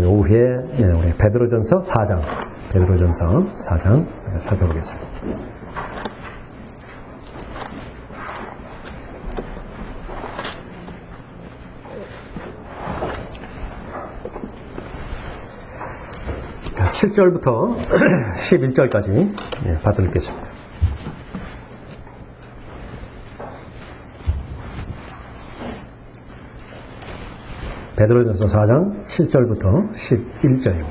오늘 오후에 우리 베드로전서 4장 살펴보겠습니다. 자, 7절부터 11절까지 받들겠습니다. 베드로전서 4장 7절부터 11절입니다.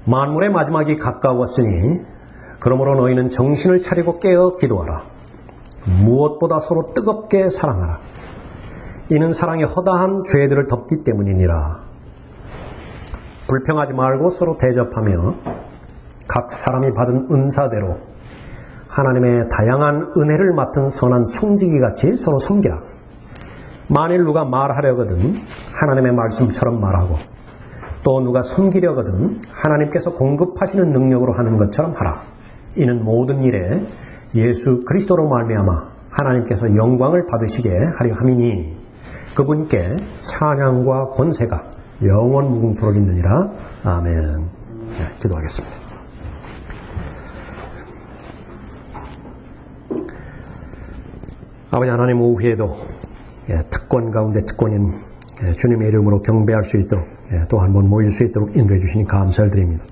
만물의 마지막이 가까웠으니 그러므로 너희는 정신을 차리고 깨어 기도하라. 무엇보다 서로 뜨겁게 사랑하라. 이는 사랑이 허다한 죄들을 덮기 때문이니라. 불평하지 말고 서로 대접하며 각 사람이 받은 은사대로 하나님의 다양한 은혜를 맡은 선한 청지기같이 서로 섬기라. 만일 누가 말하려거든 하나님의 말씀처럼 말하고 또 누가 섬기려거든 하나님께서 공급하시는 능력으로 하는 것처럼 하라. 이는 모든 일에 예수 그리스도로 말미암아 하나님께서 영광을 받으시게 하려 함이니 그분께 찬양과 권세가 영원 무궁토록 있느니라. 아멘. 기도하겠습니다. 아버지 하나님, 오후에도 특권 가운데 특권인 주님의 이름으로 경배할 수 있도록 또 한 번 모일 수 있도록 인도해 주시니 감사를 드립니다.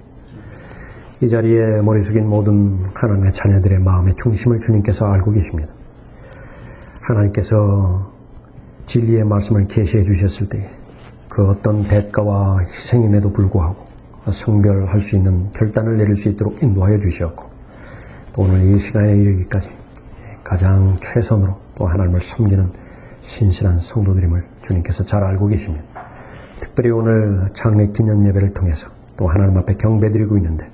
이 자리에 머리 숙인 모든 하나님의 자녀들의 마음의 중심을 주님께서 알고 계십니다. 하나님께서 진리의 말씀을 계시해 주셨을 때 그 어떤 대가와 희생임에도 불구하고 성별할 수 있는 결단을 내릴 수 있도록 인도하여 주셨고 또 오늘 이 시간에 이르기까지 가장 최선으로 또 하나님을 섬기는 신실한 성도들임을 주님께서 잘 알고 계십니다. 특별히 오늘 장례 기념 예배를 통해서 또 하나님 앞에 경배드리고 있는데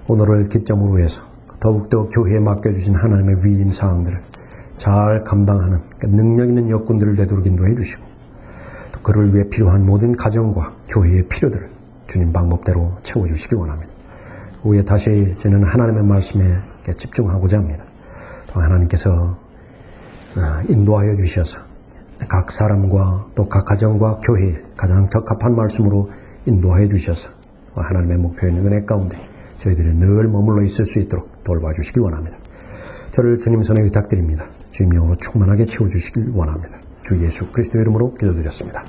오늘을 기점으로 해서 더욱더 교회에 맡겨주신 하나님의 위임 사항들을 잘 감당하는 능력 있는 역군들을 되도록 인도해 주시고 또 그를 위해 필요한 모든 가정과 교회의 필요들을 주님 방법대로 채워주시길 원합니다. 후에 다시 저는 하나님의 말씀에 집중하고자 합니다. 또 하나님께서 인도하여 주셔서 각 사람과 또 각 가정과 교회에 가장 적합한 말씀으로 인도하여 주셔서 하나님의 목표 있는 은혜 가운데 저희들이 늘 머물러 있을 수 있도록 돌봐주시길 원합니다. 저를 주님 손에 의탁드립니다. 주님 영으로 충만하게 채워주시길 원합니다. 주 예수 그리스도 이름으로 기도드렸습니다.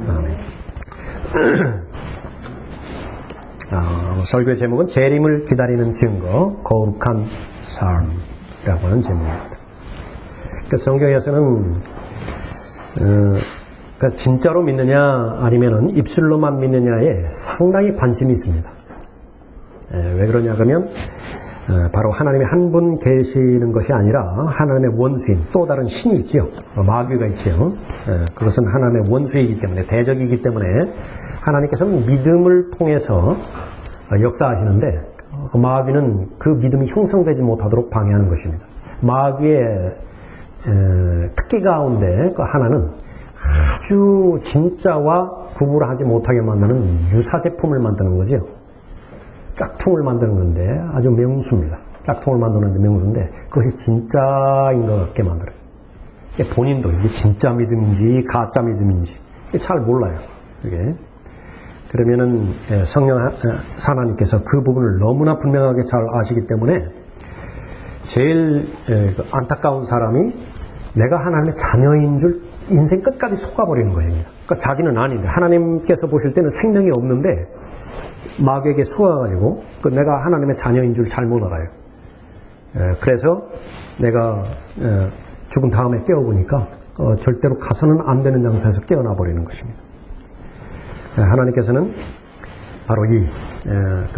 아멘. 설교의 제목은 재림을 기다리는 증거, 거룩한 삶이라고 하는 제목입니다. 성경에서는 진짜로 믿느냐 아니면 입술로만 믿느냐에 상당히 관심이 있습니다. 왜 그러냐 그러면 바로 하나님의 한 분 계시는 것이 아니라 하나님의 원수인 또 다른 신이 있죠. 마귀가 있죠. 그것은 하나님의 원수이기 때문에 대적이기 때문에 하나님께서는 믿음을 통해서 역사하시는데 마귀는 그 믿음이 형성되지 못하도록 방해하는 것입니다. 마귀의 특기 가운데 그 하나는 아주 진짜와 구분하지 못하게 만드는 유사 제품을 만드는 거죠. 짝퉁을 만드는 건데 아주 명수입니다. 짝퉁을 만드는 명수인데 그것이 진짜인 것 같게 만들어요. 본인도 이게 진짜 믿음인지 가짜 믿음인지 잘 몰라요. 그게. 그러면은 성령 하나님께서 그 부분을 너무나 분명하게 잘 아시기 때문에 제일 안타까운 사람이 내가 하나님의 자녀인 줄 인생 끝까지 속아버리는 거예요. 그러니까 자기는 아닌데 하나님께서 보실 때는 생명이 없는데 마귀에게 속아가지고 내가 하나님의 자녀인 줄 잘못 알아요. 그래서 내가 죽은 다음에 깨어보니까 절대로 가서는 안 되는 장소에서 깨어나 버리는 것입니다. 하나님께서는 바로 이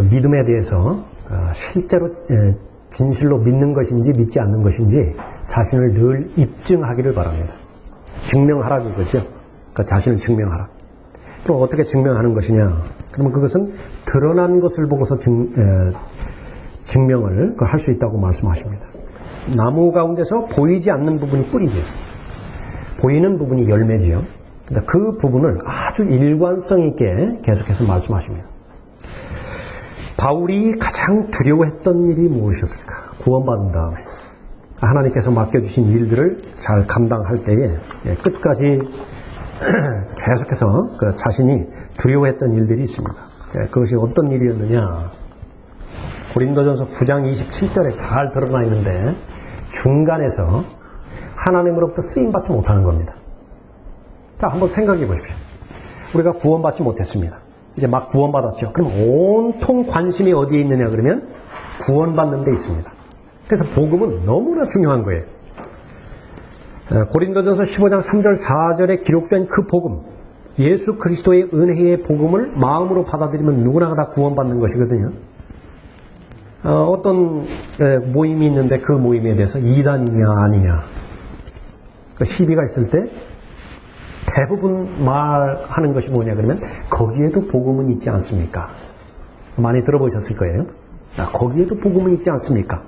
믿음에 대해서 실제로 진실로 믿는 것인지 믿지 않는 것인지 자신을 늘 입증하기를 바랍니다. 증명하라고 그러죠. 그러니까 자신을 증명하라. 그럼 어떻게 증명하는 것이냐? 그러면 그것은 드러난 것을 보고서 증명을 할 수 있다고 말씀하십니다. 나무 가운데서 보이지 않는 부분이 뿌리죠. 보이는 부분이 열매지요. 그 부분을 아주 일관성 있게 계속해서 말씀하십니다. 바울이 가장 두려워했던 일이 무엇이었을까? 구원받은 다음에 하나님께서 맡겨주신 일들을 잘 감당할 때에 끝까지 계속해서 그 자신이 두려워했던 일들이 있습니다. 그것이 어떤 일이었느냐? 고린도전서 9장 27절에 잘 드러나 있는데 중간에서 하나님으로부터 쓰임받지 못하는 겁니다. 자, 한번 생각해 보십시오. 우리가 구원받지 못했습니다. 이제 막 구원받았죠. 그럼 온통 관심이 어디에 있느냐 그러면 구원받는 데 있습니다. 그래서 복음은 너무나 중요한 거예요. 고린도전서 15장 3절 4절에 기록된 그 복음, 예수 그리스도의 은혜의 복음을 마음으로 받아들이면 누구나 다 구원받는 것이거든요. 어떤 모임이 있는데 그 모임에 대해서 이단이냐 아니냐 그 시비가 있을 때 대부분 말하는 것이 뭐냐 그러면 거기에도 복음은 있지 않습니까? 많이 들어보셨을 거예요. 거기에도 복음은 있지 않습니까?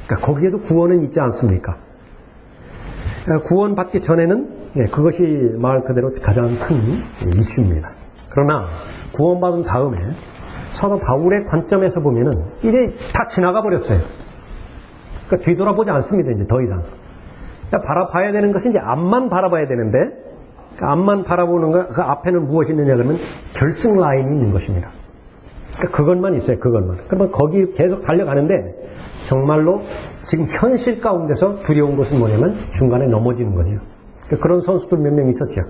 그러니까 거기에도 구원은 있지 않습니까? 구원받기 전에는 그것이 말 그대로 가장 큰 이슈입니다. 그러나 구원받은 다음에 사도 바울의 관점에서 보면은 이제 다 지나가 버렸어요. 그러니까 뒤돌아보지 않습니다. 이제 더 이상. 그러니까 바라봐야 되는 것은 이제 앞만 바라봐야 되는데 그 앞만 바라보는 거 그 앞에는 무엇이 있느냐 그러면 결승 라인이 있는 것입니다. 그러니까 그것만 있어요. 그것만. 그러면 거기 계속 달려가는데 정말로 지금 현실 가운데서 두려운 것은 뭐냐면 중간에 넘어지는 거죠. 그러니까 그런 선수들 몇 명 있었죠.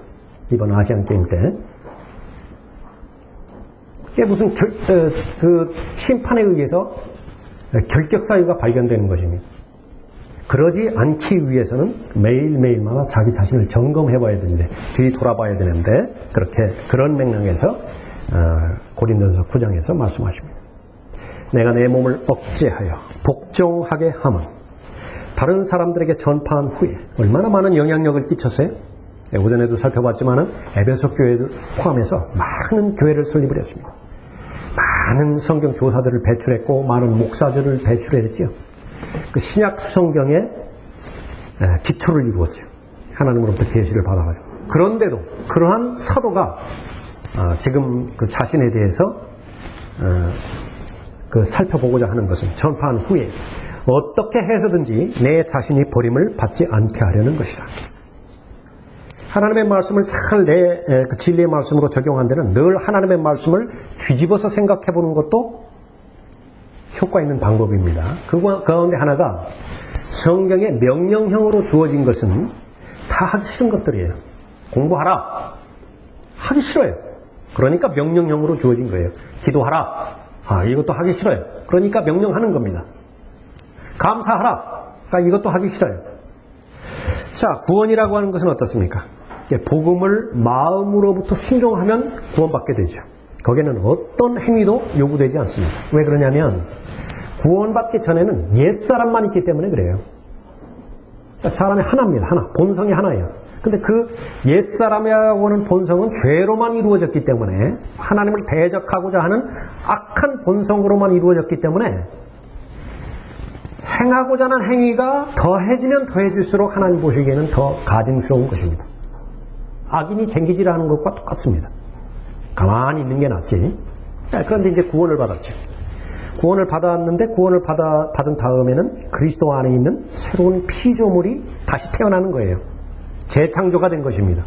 이번 아시안 게임 때. 이게 무슨 그 심판에 의해서 결격 사유가 발견되는 것입니다. 그러지 않기 위해서는 매일매일마다 자기 자신을 점검해 봐야 되는데 뒤 돌아봐야 되는데 그런 맥락에서 고린도전서 9장에서 말씀하십니다. 내가 내 몸을 억제하여 복종하게 함은 다른 사람들에게 전파한 후에 얼마나 많은 영향력을 끼쳤어요? 오전에도 살펴봤지만 에베소 교회를 포함해서 많은 교회를 설립을 했습니다. 많은 성경 교사들을 배출했고 많은 목사들을 배출했죠. 그 신약 성경의 기초를 이루었죠. 하나님으로부터 계시를 받아가지고. 그런데도 그러한 사도가 지금 그 자신에 대해서 그 살펴보고자 하는 것은 전파한 후에 어떻게 해서든지 내 자신이 버림을 받지 않게 하려는 것이다. 하나님의 말씀을 잘 내 그 진리의 말씀으로 적용한 데는 늘 하나님의 말씀을 뒤집어서 생각해 보는 것도 효과 있는 방법입니다. 그 가운데 하나가 성경의 명령형으로 주어진 것은 다 하기 싫은 것들이에요. 공부하라. 하기 싫어요. 그러니까 명령형으로 주어진 거예요. 기도하라. 이것도 하기 싫어요. 그러니까 명령하는 겁니다. 감사하라. 이것도 하기 싫어요. 자, 구원이라고 하는 것은 어떻습니까? 복음을 마음으로부터 순종하면 구원받게 되죠. 거기에는 어떤 행위도 요구되지 않습니다. 왜 그러냐면 구원받기 전에는 옛사람만 있기 때문에 그래요. 사람이 하나입니다. 하나. 본성이 하나예요. 근데 그 옛사람이라고 하는 본성은 죄로만 이루어졌기 때문에 하나님을 대적하고자 하는 악한 본성으로만 이루어졌기 때문에 행하고자 하는 행위가 더해지면 더해질수록 하나님 보시기에는 더 가증스러운 것입니다. 악인이 쟁기질하는 것과 똑같습니다. 가만히 있는 게 낫지. 그런데 이제 구원을 받았죠. 구원을 받았는데 구원을 받은 다음에는 그리스도 안에 있는 새로운 피조물이 다시 태어나는 거예요. 재창조가 된 것입니다.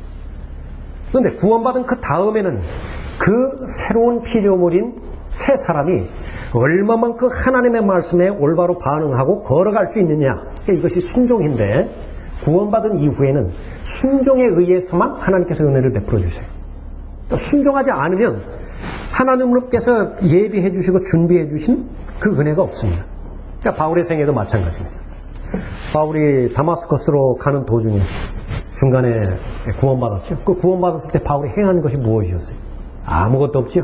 그런데 구원받은 그 다음에는 그 새로운 피조물인 새 사람이 얼마만큼 하나님의 말씀에 올바로 반응하고 걸어갈 수 있느냐. 이것이 순종인데 구원받은 이후에는 순종에 의해서만 하나님께서 은혜를 베풀어 주세요. 또 순종하지 않으면 하나님께서 예비해 주시고 준비해 주신 그 은혜가 없습니다. 그러니까 바울의 생애도 마찬가지입니다. 바울이 다마스커스로 가는 도중에 중간에 구원받았죠. 그 구원받았을 때 바울이 행한 것이 무엇이었어요? 아무것도 없죠.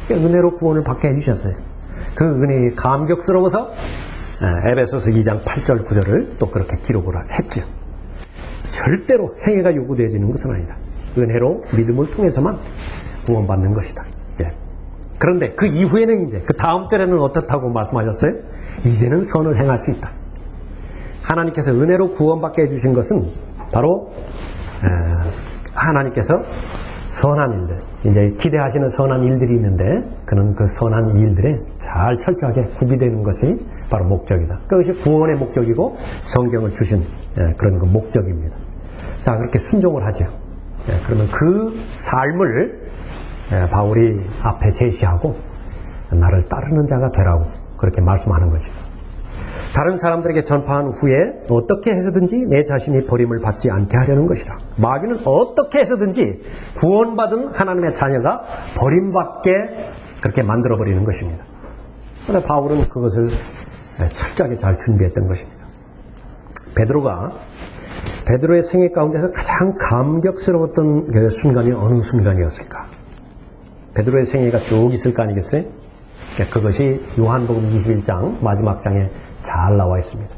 은혜로 구원을 받게 해주셨어요. 그 은혜에 감격스러워서 에베소서 2장 8절 9절을 또 그렇게 기록을 했죠. 절대로 행위가 요구되어지는 것은 아니다. 은혜로 믿음을 통해서만 구원받는 것이다. 예. 그런데 그 이후에는 이제 그 다음 절에는 어떻다고 말씀하셨어요? 이제는 선을 행할 수 있다. 하나님께서 은혜로 구원받게 해주신 것은 바로 하나님께서 선한 일들, 이제 기대하시는 선한 일들이 있는데 그는 그 선한 일들에 잘 철저하게 구비되는 것이 바로 목적이다. 그것이 구원의 목적이고 성경을 주신 그런 그 목적입니다. 자, 그렇게 순종을 하죠. 그러면 그 삶을 바울이 앞에 제시하고 나를 따르는 자가 되라고 그렇게 말씀하는 거죠. 다른 사람들에게 전파한 후에 어떻게 해서든지 내 자신이 버림을 받지 않게 하려는 것이라. 마귀는 어떻게 해서든지 구원받은 하나님의 자녀가 버림받게 그렇게 만들어버리는 것입니다. 그런데 바울은 그것을 철저하게 잘 준비했던 것입니다. 베드로의 생애 가운데서 가장 감격스러웠던 그 순간이 어느 순간이었을까? 베드로의 생애가 쭉 있을 거 아니겠어요? 그것이 요한복음 21장 마지막 장에 잘 나와 있습니다.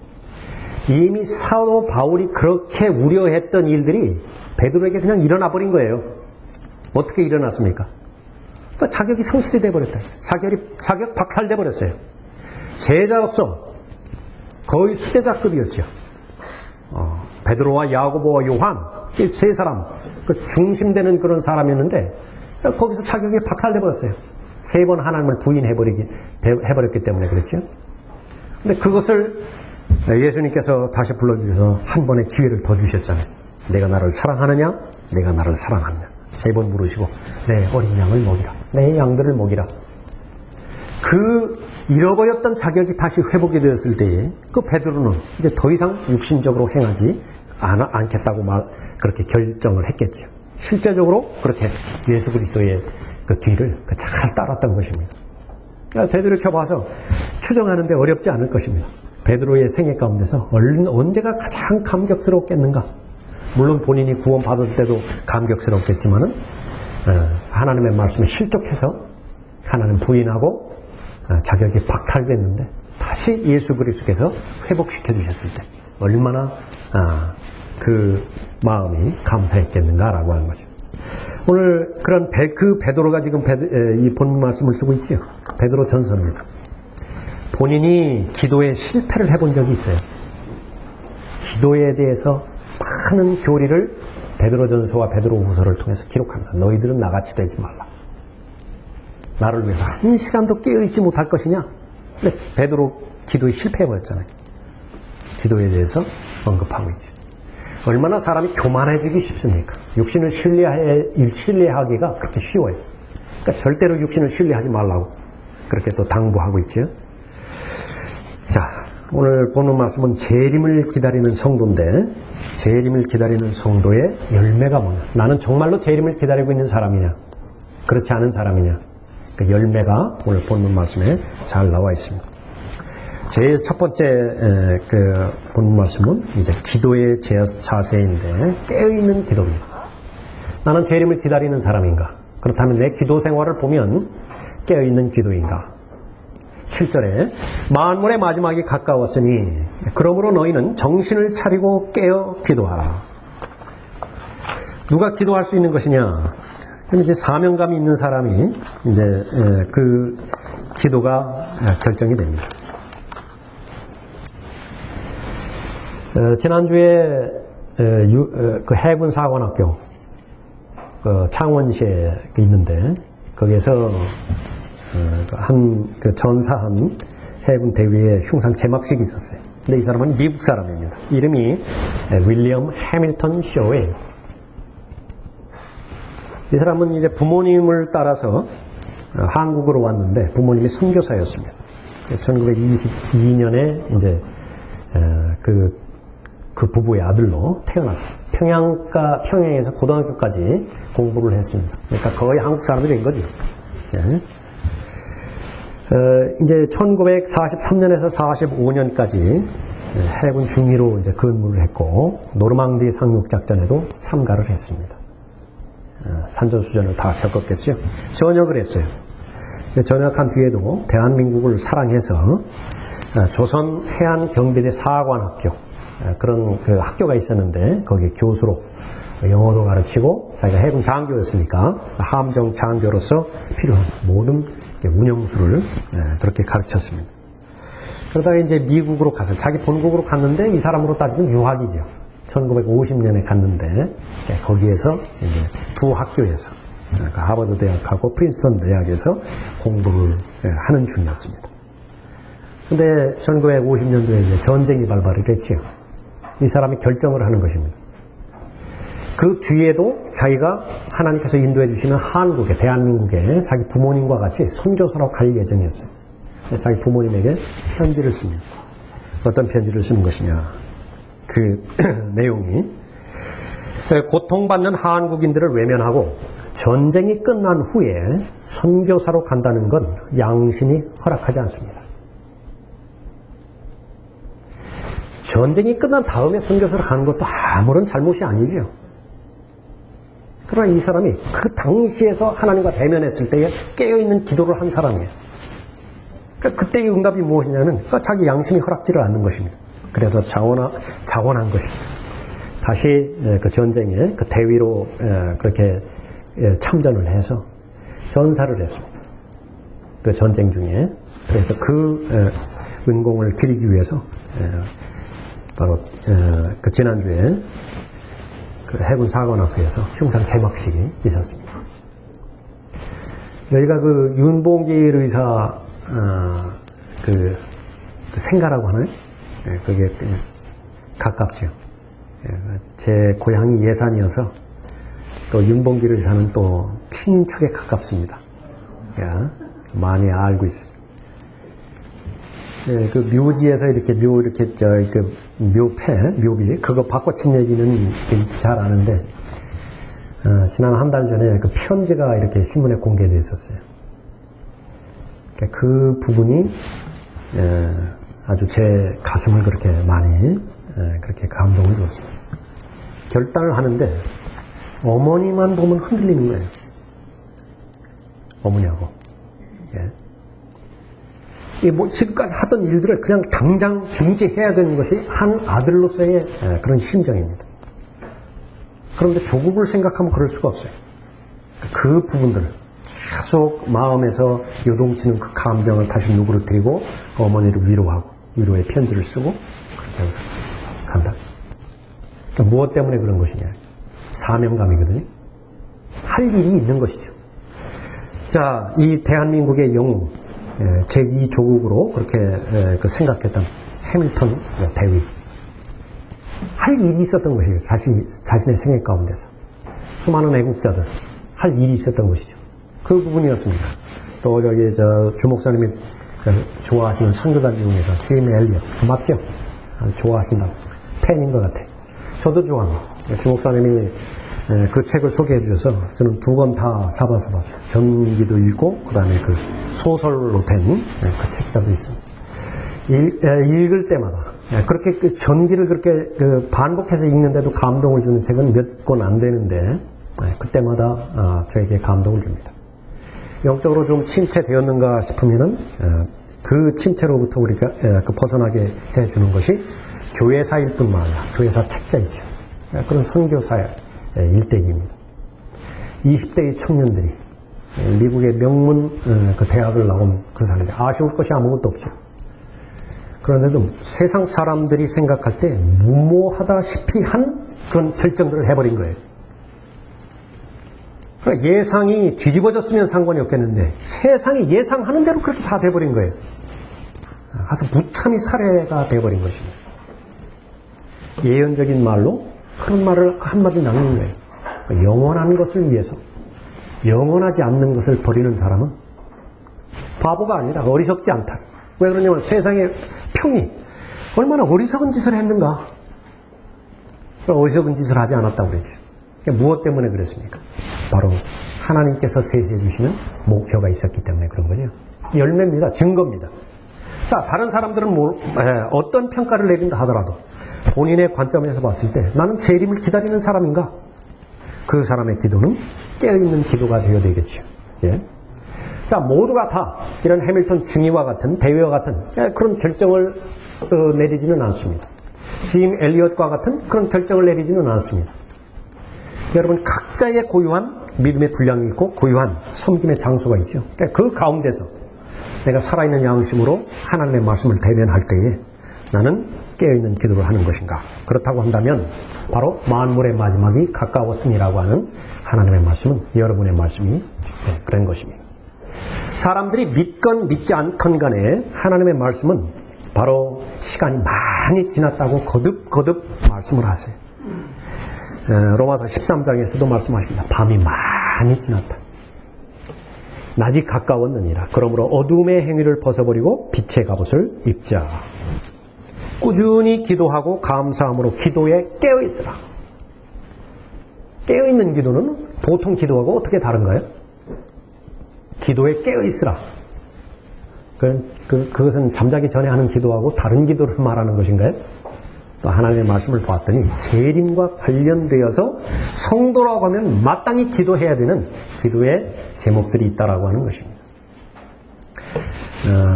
이미 사도 바울이 그렇게 우려했던 일들이 베드로에게 그냥 일어나 버린 거예요. 어떻게 일어났습니까? 그러니까 자격이 상실이 돼버렸다. 자격 박탈돼 버렸어요. 제자로서 거의 수제자급이었죠. 베드로와 야고보와 요한 이 세 사람 그 중심되는 그런 사람이었는데 거기서 자격이 박탈돼 버렸어요. 3번 하나님을 부인해버렸기 때문에 그렇죠. 근데 그것을 예수님께서 다시 불러주셔서 한 번의 기회를 더 주셨잖아요. 내가 나를 사랑하느냐? 내가 나를 사랑하느냐? 3번 물으시고 내 어린 양을 먹이라. 내 양들을 먹이라. 그 잃어버렸던 자격이 다시 회복이 되었을 때에 그 베드로는 이제 더 이상 육신적으로 행하지 않겠다고 그렇게 결정을 했겠죠. 실제적으로 그렇게 예수 그리스도의 그 뒤를 잘 따랐던 것입니다. 그러니까 되돌이켜봐서 추정하는데 어렵지 않을 것입니다. 베드로의 생애 가운데서 언제가 가장 감격스럽겠는가? 물론 본인이 구원받을 때도 감격스럽겠지만은 하나님의 말씀에 실족해서 하나님 부인하고 자격이 박탈됐는데 다시 예수 그리스도께서 회복시켜 주셨을 때 얼마나 그 마음이 감사했겠는가라고 하는 거죠. 오늘 그런 그 베드로가 지금 이 본문 말씀을 쓰고 있죠. 베드로 전서입니다. 본인이 기도에 실패를 해본 적이 있어요. 기도에 대해서 많은 교리를 베드로 전서와 베드로 후서를 통해서 기록합니다. 너희들은 나같이 되지 말라. 나를 위해서 한 시간도 깨어있지 못할 것이냐? 근데 베드로 기도에 실패해버렸잖아요. 기도에 대해서 언급하고 있죠. 얼마나 사람이 교만해지기 쉽습니까? 육신을 신뢰하기가 그렇게 쉬워요. 그러니까 절대로 육신을 신뢰하지 말라고 그렇게 또 당부하고 있죠. 자, 오늘 보는 말씀은 재림을 기다리는 성도인데 재림을 기다리는 성도의 열매가 뭐냐? 나는 정말로 재림을 기다리고 있는 사람이냐? 그렇지 않은 사람이냐? 그 열매가 오늘 본문 말씀에 잘 나와 있습니다. 제일 첫 번째 그 본문 말씀은 이제 기도의 자세인데 깨어있는 기도입니다. 나는 재림을 기다리는 사람인가? 그렇다면 내 기도 생활을 보면 깨어있는 기도인가? 7절에 만물의 마지막이 가까웠으니 그러므로 너희는 정신을 차리고 깨어 기도하라. 누가 기도할 수 있는 것이냐? 이제 사명감이 있는 사람이 이제 그 기도가 결정이 됩니다. 지난주에 그 해군 사관학교 창원시에 있는데 거기에서 그 전사한 해군 대위의 흉상 제막식이 있었어요. 근데 이 사람은 미국 사람입니다. 이름이 윌리엄 해밀턴 쇼웨이. 이 사람은 이제 부모님을 따라서 한국으로 왔는데 부모님이 선교사였습니다. 1922년에 이제 그 부부의 아들로 태어났어요. 평양에서 고등학교까지 공부를 했습니다. 그러니까 거의 한국 사람이 된 거죠. 이제 1943년에서 45년까지 해군 중위로 이제 근무를 했고 노르망디 상륙 작전에도 참가를 했습니다. 산전수전을 다 겪었겠죠. 전역을 했어요. 전역한 뒤에도 대한민국을 사랑해서 조선 해안경비대 사관학교 그런 그 학교가 있었는데 거기 교수로 영어도 가르치고 자기가 해군 장교였으니까 함정 장교로서 필요한 모든 운영수를 그렇게 가르쳤습니다. 그러다가 이제 미국으로 가서 자기 본국으로 갔는데 이 사람으로 따지면 유학이죠. 1950년에 갔는데 거기에서 이제 두 학교에서 하버드 대학하고 프린스턴 대학에서 공부를 하는 중이었습니다. 근데 1950년도에 이제 전쟁이 발발을 했죠. 이 사람이 결정을 하는 것입니다. 그 뒤에도 자기가 하나님께서 인도해 주시는 한국에, 대한민국에 자기 부모님과 같이 선교사로 갈 예정이었어요. 자기 부모님에게 편지를 씁니다. 어떤 편지를 쓰는 것이냐. 그 내용이 고통받는 한국인들을 외면하고 전쟁이 끝난 후에 선교사로 간다는 건 양심이 허락하지 않습니다. 전쟁이 끝난 다음에 선교사로 가는 것도 아무런 잘못이 아니죠. 그러나 이 사람이 그 당시에서 하나님과 대면했을 때에 깨어있는 기도를 한 사람이에요. 그러니까 그때의 응답이 무엇이냐면 자기 양심이 허락지를 않는 것입니다. 그래서 자원한 것이죠. 다시 그 전쟁에 그 대위로 그렇게 참전을 해서 전사를 했습니다. 그 전쟁 중에. 그래서 그 은공을 기리기 위해서 바로 그 지난주에 그 해군 사관학교에서 흉상 개막식이 있었습니다. 여기가 그 윤봉길 의사 그 생가라고 하나요? 그게 가깝죠. 제 고향이 예산이어서 또 윤봉길 의사는 또 친인척에 가깝습니다. 많이 알고 있어요. 그 묘지에서 이렇게 묘비 그거 바꿔친 얘기는 잘 아는데 지난 한 달 전에 그 편지가 이렇게 신문에 공개되어 있었어요. 그 부분이 아주 제 가슴을 그렇게 많이 그렇게 감동을 줬습니다. 결단을 하는데 어머니만 보면 흔들리는 거예요. 어머니하고. 뭐 지금까지 하던 일들을 그냥 당장 중지해야 되는 것이 한 아들로서의 그런 심정입니다. 그런데 조국을 생각하면 그럴 수가 없어요. 그 부분들을 계속 마음에서 요동치는 그 감정을 다시 누그러뜨리고 어머니를 위로하고 위로의 편지를 쓰고 그렇게 해서 간다. 그러니까 무엇 때문에 그런 것이냐. 사명감이거든요. 할 일이 있는 것이죠. 자, 이 대한민국의 영웅 제2조국으로 그렇게 생각했던 해밀턴 대위. 할 일이 있었던 것이죠. 자신의 생애 가운데서. 수많은 애국자들 할 일이 있었던 것이죠. 그 부분이었습니다. 또 저기 주 목사님이 좋아하시는 선교단 중에서 짐 엘리엇 맞죠? 좋아하신다고 팬인 것 같아요. 저도 좋아합니다. 주 목사님이 그 책을 소개해 주셔서 저는 2권 다 사봐서 봤어요. 전기도 읽고 그 다음에 그 소설로 된 그 책자도 있습니다. 읽을 때마다 그렇게 그 전기를 그렇게 그 반복해서 읽는데도 감동을 주는 책은 몇 권 안 되는데 그때마다 저에게 감동을 줍니다. 영적으로 좀 침체되었는가 싶으면은 그 침체로부터 우리가 그 벗어나게 해주는 것이 교회사일 뿐만 아니라 교회사 책자이죠. 그런 선교사의 일대기입니다. 20대의 청년들이 미국의 명문 그 대학을 나온 그 사람들 아쉬울 것이 아무것도 없죠. 그런데도 세상 사람들이 생각할 때 무모하다시피 한 그런 결정들을 해버린 거예요. 그러니까 예상이 뒤집어졌으면 상관이 없겠는데 세상이 예상하는 대로 그렇게 다 돼버린 거예요. 가서 무참히 살해가 돼버린 것입니다. 예언적인 말로 그런 말을 한마디 남긴 거예요. 그러니까 영원한 것을 위해서 영원하지 않는 것을 버리는 사람은 바보가 아니라 어리석지 않다. 왜 그러냐면 세상의 평이 얼마나 어리석은 짓을 했는가. 어리석은 짓을 하지 않았다고 그랬죠. 그러니까 무엇 때문에 그랬습니까? 바로 하나님께서 제시해 주시는 목표가 있었기 때문에 그런 거죠. 열매입니다. 증거입니다. 자, 다른 사람들은 어떤 평가를 내린다 하더라도 본인의 관점에서 봤을 때 나는 재림을 기다리는 사람인가? 그 사람의 기도는 깨어있는 기도가 되어야 되겠죠. 예. 자, 모두가 다 이런 해밀턴 중위와 같은 대위와 같은 그런 결정을 내리지는 않습니다. 짐 엘리엇과 같은 그런 결정을 내리지는 않습니다. 여러분 각자의 고유한 믿음의 분량이 있고 고유한 섬김의 장소가 있죠. 그 가운데서 내가 살아있는 양심으로 하나님의 말씀을 대면할 때에 나는 깨어있는 기도를 하는 것인가. 그렇다고 한다면 바로 만물의 마지막이 가까웠으니라고 하는 하나님의 말씀은 여러분의 말씀이 그런 것입니다. 사람들이 믿건 믿지 않건 간에 하나님의 말씀은 바로 시간이 많이 지났다고 거듭 말씀을 하세요. 로마서 13장에서도 말씀하십니다. 밤이 많이 지났다. 낮이 가까웠느니라. 그러므로 어둠의 행위를 벗어버리고 빛의 갑옷을 입자. 꾸준히 기도하고 감사함으로 기도에 깨어있으라. 깨어있는 기도는 보통 기도하고 어떻게 다른가요? 기도에 깨어있으라. 그것은 잠자기 전에 하는 기도하고 다른 기도를 말하는 것인가요? 또 하나님의 말씀을 보았더니 재림과 관련되어서 성도라고 하면 마땅히 기도해야 되는 기도의 제목들이 있다라고 하는 것입니다.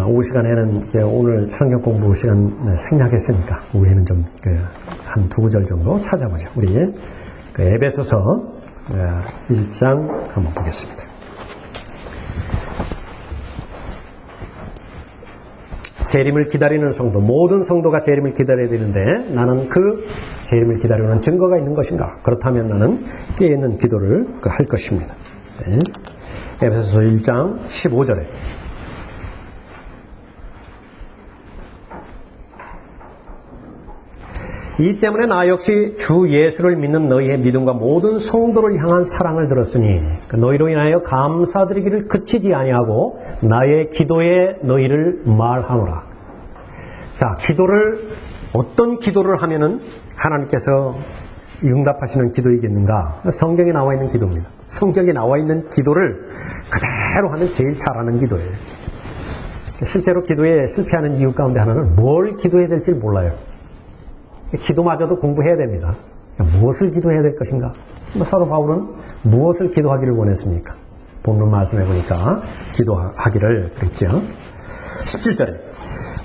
오후 시간에는 오늘 성경 공부 시간 생략했으니까 오후에는 좀 한 두 구절 정도 찾아보자. 우리 에베소서 1장 한번 보겠습니다. 재림을 기다리는 성도, 모든 성도가 재림을 기다려야 되는데 나는 그 재림을 기다리는 증거가 있는 것인가? 그렇다면 나는 깨어있는 기도를 할 것입니다. 네. 에베소서 1장 15절에 이 때문에 나 역시 주 예수를 믿는 너희의 믿음과 모든 성도를 향한 사랑을 들었으니 너희로 인하여 감사드리기를 그치지 아니하고 나의 기도에 너희를 말하노라. 자, 기도를 어떤 기도를 하면은 하나님께서 응답하시는 기도이겠는가? 성경에 나와 있는 기도입니다. 성경에 나와 있는 기도를 그대로 하면 제일 잘하는 기도예요. 실제로 기도에 실패하는 이유 가운데 하나는 뭘 기도해야 될지 몰라요. 기도마저도 공부해야 됩니다. 무엇을 기도해야 될 것인가? 사도 바울은 무엇을 기도하기를 원했습니까? 본문 말씀해 보니까 기도하기를 그랬죠. 17절에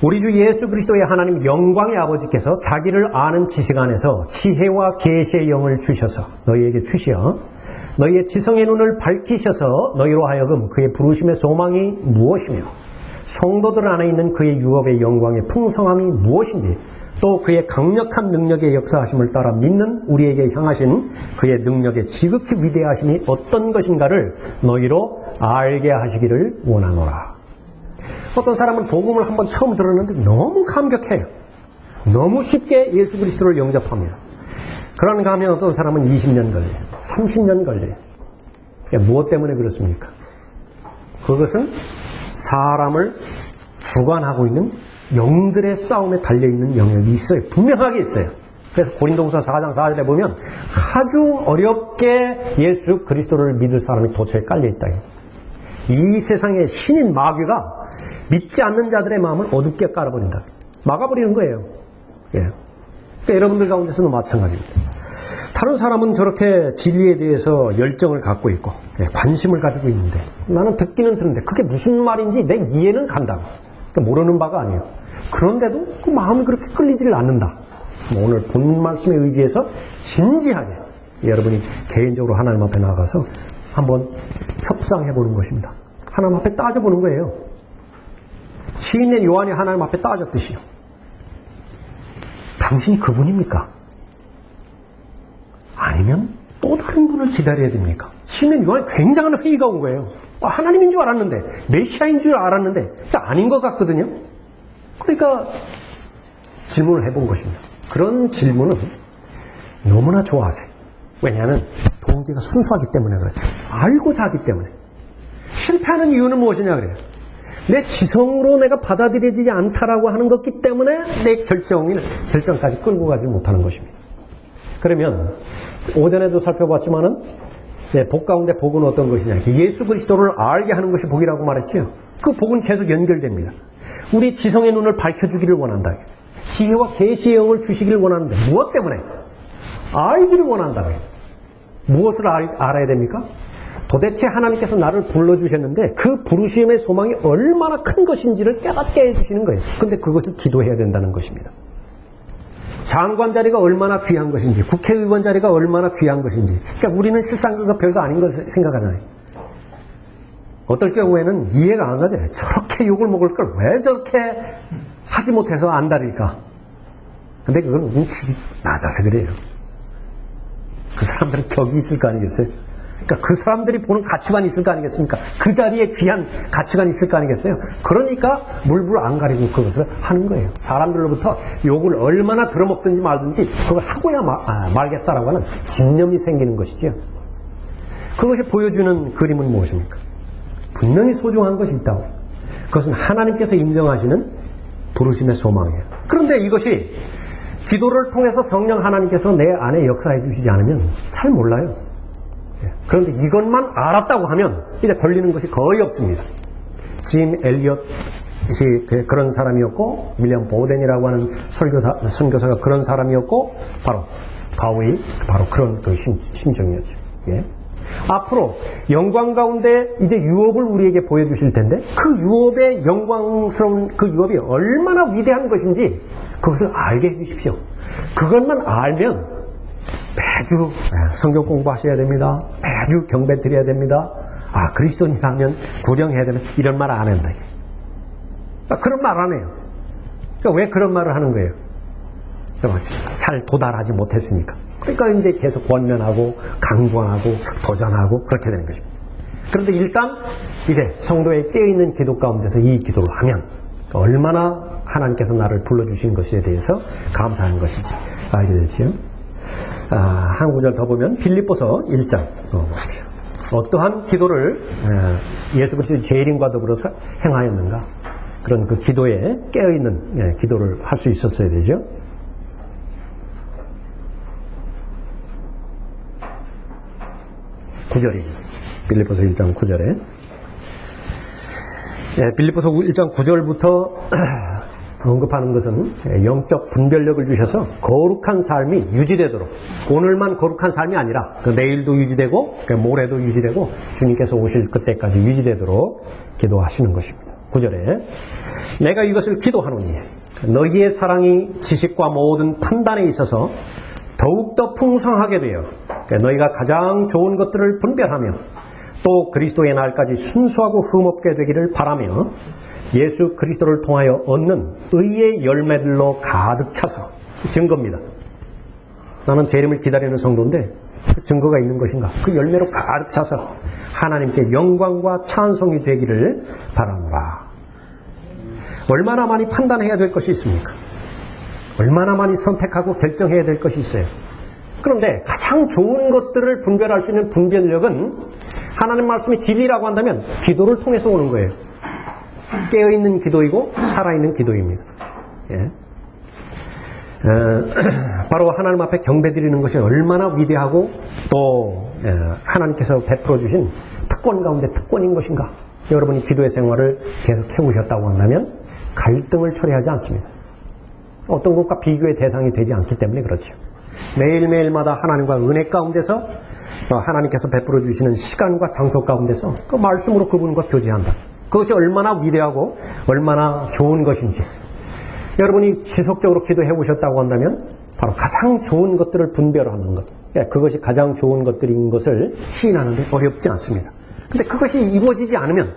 우리 주 예수 그리스도의 하나님 영광의 아버지께서 자기를 아는 지식 안에서 지혜와 계시의 영을 주셔서 너희에게 주시어 너희의 지성의 눈을 밝히셔서 너희로 하여금 그의 부르심의 소망이 무엇이며 성도들 안에 있는 그의 유업의 영광의 풍성함이 무엇인지 또 그의 강력한 능력의 역사하심을 따라 믿는 우리에게 향하신 그의 능력의 지극히 위대하심이 어떤 것인가를 너희로 알게 하시기를 원하노라. 어떤 사람은 복음을 한번 처음 들었는데 너무 감격해요. 너무 쉽게 예수 그리스도를 영접합니다. 그런가 하면 어떤 사람은 20년 걸려요. 30년 걸려요. 무엇 때문에 그렇습니까? 그것은 사람을 주관하고 있는 영들의 싸움에 달려있는 영역이 있어요. 분명하게 있어요. 그래서 고린도후서 4장 4절에 보면 아주 어렵게 예수 그리스도를 믿을 사람이 도처에 깔려있다. 이 세상의 신인 마귀가 믿지 않는 자들의 마음을 어둡게 깔아버린다. 막아버리는 거예요. 예. 그러니까 여러분들 가운데서도 마찬가지입니다. 다른 사람은 저렇게 진리에 대해서 열정을 갖고 있고 관심을 가지고 있는데 나는 듣기는 듣는데 그게 무슨 말인지 내 이해는 간다고. 모르는 바가 아니에요. 그런데도 그 마음이 그렇게 끌리지를 않는다. 오늘 본 말씀에 의지해서 진지하게 여러분이 개인적으로 하나님 앞에 나가서 한번 협상해 보는 것입니다. 하나님 앞에 따져보는 거예요. 시인된 요한이 하나님 앞에 따졌듯이요. 당신이 그분입니까? 아니면 또 다른 분을 기다려야 됩니까? 시인된 요한이 굉장한 회의가 온 거예요. 하나님인 줄 알았는데, 메시아인 줄 알았는데 아닌 것 같거든요. 그러니까 질문을 해본 것입니다. 그런 질문은 너무나 좋아하세요. 왜냐하면 동기가 순수하기 때문에 그렇죠. 알고자 하기 때문에. 실패하는 이유는 무엇이냐 그래요. 내 지성으로 내가 받아들여지지 않다라고 하는 것이기 때문에 내 결정까지 끌고 가지 못하는 것입니다. 그러면 오전에도 살펴봤지만은 복 가운데 복은 어떤 것이냐. 예수 그리스도를 알게 하는 것이 복이라고 말했죠. 그 복은 계속 연결됩니다. 우리 지성의 눈을 밝혀주기를 원한다. 지혜와 계시의 영을 주시기를 원하는데 무엇 때문에? 알기를 원한다고요. 무엇을 알아야 됩니까? 도대체 하나님께서 나를 불러주셨는데 그 부르심의 소망이 얼마나 큰 것인지를 깨닫게 해주시는 거예요. 근데 그것을 기도해야 된다는 것입니다. 장관 자리가 얼마나 귀한 것인지, 국회의원 자리가 얼마나 귀한 것인지. 그러니까 우리는 실상 그거 별거 아닌 것을 생각하잖아요. 어떨 경우에는 이해가 안 가죠. 저렇게 욕을 먹을 걸 왜 저렇게 하지 못해서 안달일까? 근데 그건 우린 질이 낮아서 그래요. 그 사람들은 격이 있을 거 아니겠어요? 그러니까 그 사람들이 보는 가치관이 있을 거 아니겠습니까? 그 자리에 귀한 가치관이 있을 거 아니겠어요? 그러니까 물불 안 가리고 그것을 하는 거예요. 사람들로부터 욕을 얼마나 들어먹든지 말든지 그걸 하고야 말겠다라고 하는 집념이 생기는 것이죠. 그것이 보여주는 그림은 무엇입니까? 분명히 소중한 것이 있다고. 그것은 하나님께서 인정하시는 부르심의 소망이에요. 그런데 이것이 기도를 통해서 성령 하나님께서 내 안에 역사해 주시지 않으면 잘 몰라요. 그런데 이것만 알았다고 하면 이제 걸리는 것이 거의 없습니다. 짐 엘리엇이 그런 사람이었고, 윌리엄 보덴이라고 하는 선교사가 그런 사람이었고, 바로 가우이 바로 그런 그 심정이었죠. 예. 앞으로 영광 가운데 이제 유업을 우리에게 보여주실 텐데, 그 유업의 영광스러운 그 유업이 얼마나 위대한 것인지 그것을 알게 해주십시오. 그것만 알면 매주 성경 공부하셔야 됩니다. 매주 경배 드려야 됩니다. 그리스도인이라면 구령해야 되는 이런 말 안 한다. 그런 말 안 해요. 그러니까 왜 그런 말을 하는 거예요? 잘 도달하지 못했으니까. 그러니까 이제 계속 권면하고 강조하고 도전하고 그렇게 되는 것입니다. 그런데 일단 이제 성도의 깨어있는 기도 가운데서 이 기도를 하면 얼마나 하나님께서 나를 불러주신 것에 대해서 감사하는 것인지 알게 되죠. 한 구절 더 보면 빌립보서 1장 보십시오. 어떠한 기도를 예수 그리스도의 재림과 더불어서 행하였는가, 그런 그 기도에 깨어있는 기도를 할 수 있었어야 되죠. 빌립보서 1장 9절에 빌립보서 1장 9절부터 언급하는 것은 영적 분별력을 주셔서 거룩한 삶이 유지되도록, 오늘만 거룩한 삶이 아니라 내일도 유지되고 모레도 유지되고 주님께서 오실 그때까지 유지되도록 기도하시는 것입니다. 9절에 내가 이것을 기도하노니 너희의 사랑이 지식과 모든 판단에 있어서 더욱더 풍성하게 되어 너희가 가장 좋은 것들을 분별하며 또 그리스도의 날까지 순수하고 흠없게 되기를 바라며 예수 그리스도를 통하여 얻는 의의 열매들로 가득 차서, 증거입니다. 나는 재림을 기다리는 성도인데 그 증거가 있는 것인가? 그 열매로 가득 차서 하나님께 영광과 찬송이 되기를 바라노라. 얼마나 많이 판단해야 될 것이 있습니까? 얼마나 많이 선택하고 결정해야 될 것이 있어요. 그런데 가장 좋은 것들을 분별할 수 있는 분별력은 하나님 말씀이 진리라고 한다면 기도를 통해서 오는 거예요. 깨어있는 기도이고 살아있는 기도입니다. 예. 바로 하나님 앞에 경배드리는 것이 얼마나 위대하고 또 하나님께서 베풀어 주신 특권 가운데 특권인 것인가. 여러분이 기도의 생활을 계속 해오셨다고 한다면 갈등을 초래하지 않습니다. 어떤 것과 비교의 대상이 되지 않기 때문에 그렇죠. 매일매일마다 하나님과 은혜 가운데서 하나님께서 베풀어 주시는 시간과 장소 가운데서 그 말씀으로 그분과 교제한다. 그것이 얼마나 위대하고 얼마나 좋은 것인지 여러분이 지속적으로 기도해 보셨다고 한다면 바로 가장 좋은 것들을 분별하는 것, 그것이 가장 좋은 것들인 것을 시인하는 데 어렵지 않습니다. 근데 그것이 이루어지지 않으면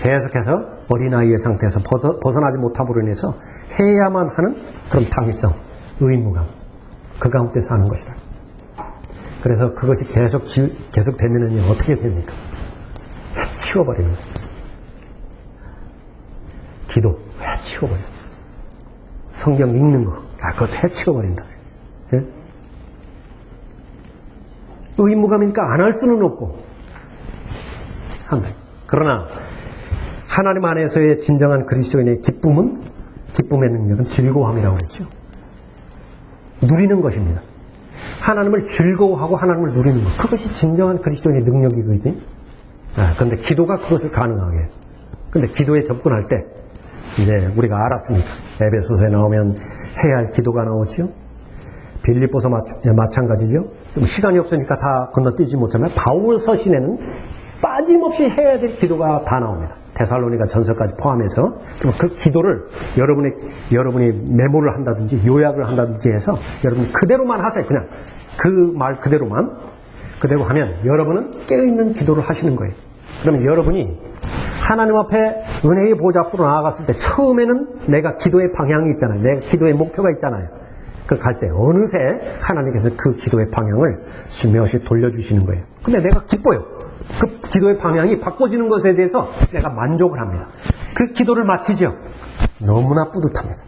계속해서 어린아이의 상태에서 벗어나지 못함으로 인해서 해야만 하는 그런 당위성, 의무감, 그 가운데 사는 것이다. 그래서 그것이 계속 되면은 어떻게 됩니까? 해치워버리는 거예요. 기도 해치워버렸어요. 성경 읽는 거 그것도 해치워버린다. 예? 의무감이니까 안 할 수는 없고 한다. 그러나 하나님 안에서의 진정한 그리스도인의 기쁨의 능력은 즐거움이라고 그랬죠. 누리는 것입니다. 하나님을 즐거워하고 하나님을 누리는 것, 그것이 진정한 그리스도인의 능력이거든요. 그런데 기도가 그것을 가능하게 해요. 그런데 기도에 접근할 때 이제 우리가 알았으니까 에베소서에 나오면 해야 할 기도가 나오죠. 빌립보서 마찬가지죠. 시간이 없으니까 다 건너뛰지 못하면 바울 서신에는 빠짐없이 해야 될 기도가 다 나옵니다. 데살로니가 전서까지 포함해서. 그럼 그 기도를 여러분이 메모를 한다든지 요약을 한다든지 해서 여러분이 그대로만 하세요. 그냥 그 말 그대로 하면 여러분은 깨어있는 기도를 하시는 거예요. 그러면 여러분이 하나님 앞에 은혜의 보좌 앞으로 나아갔을 때 처음에는 내가 기도의 방향이 있잖아요. 내가 기도의 목표가 있잖아요. 갈 때 어느새 하나님께서 그 기도의 방향을 슬며시 돌려주시는 거예요. 근데 내가 기뻐요. 그 기도의 방향이 바꿔지는 것에 대해서 내가 만족을 합니다. 그 기도를 마치죠. 너무나 뿌듯합니다.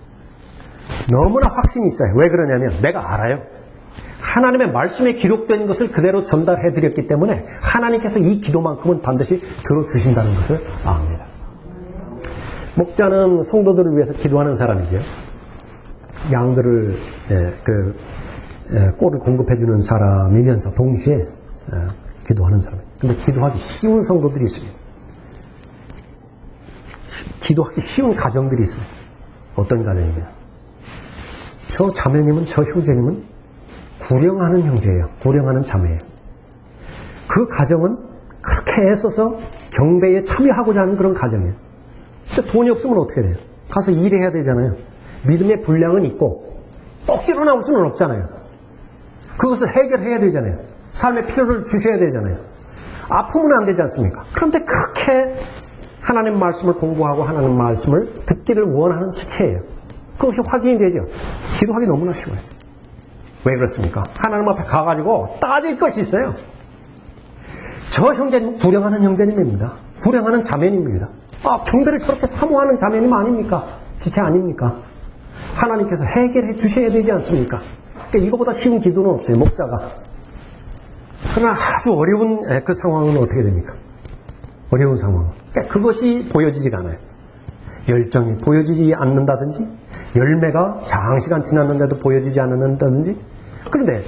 너무나 확신이 있어요. 왜 그러냐면 내가 알아요. 하나님의 말씀에 기록된 것을 그대로 전달해 드렸기 때문에 하나님께서 이 기도만큼은 반드시 들어주신다는 것을 압니다. 목자는 성도들을 위해서 기도하는 사람이죠. 양들을 꼴을 공급해 주는 사람이면서 동시에 기도하는 사람이에요. 근데 기도하기 쉬운 성도들이 있습니다. 기도하기 쉬운 가정들이 있어요. 어떤 가정이냐? 저 자매님은, 저 형제님은 구령하는 형제예요. 구령하는 자매예요. 그 가정은 그렇게 애써서 경배에 참여하고자 하는 그런 가정이에요. 근데 돈이 없으면 어떻게 돼요? 가서 일해야 되잖아요. 믿음의 분량은 있고 억지로 나올 수는 없잖아요. 그것을 해결해야 되잖아요. 삶의 필요를 주셔야 되잖아요. 아프면 안 되지 않습니까? 그런데 그렇게 하나님 말씀을 공부하고 하나님 말씀을 듣기를 원하는 지체예요. 그것이 확인이 되죠. 기도하기 너무나 쉬워요. 왜 그렇습니까? 하나님 앞에 가가지고 따질 것이 있어요. 저 형제님은 불행하는 형제님입니다. 불행하는 자매님입니다. 경배를 저렇게 사모하는 자매님 아닙니까? 지체 아닙니까? 하나님께서 해결해 주셔야 되지 않습니까? 그러니까 이거보다 쉬운 기도는 없어요. 목자가. 그러나 아주 어려운 그 상황은 어떻게 됩니까? 어려운 상황. 그러니까 그것이 보여지지가 않아요. 열정이 보여지지 않는다든지 열매가 장시간 지났는데도 보여지지 않는다든지. 그런데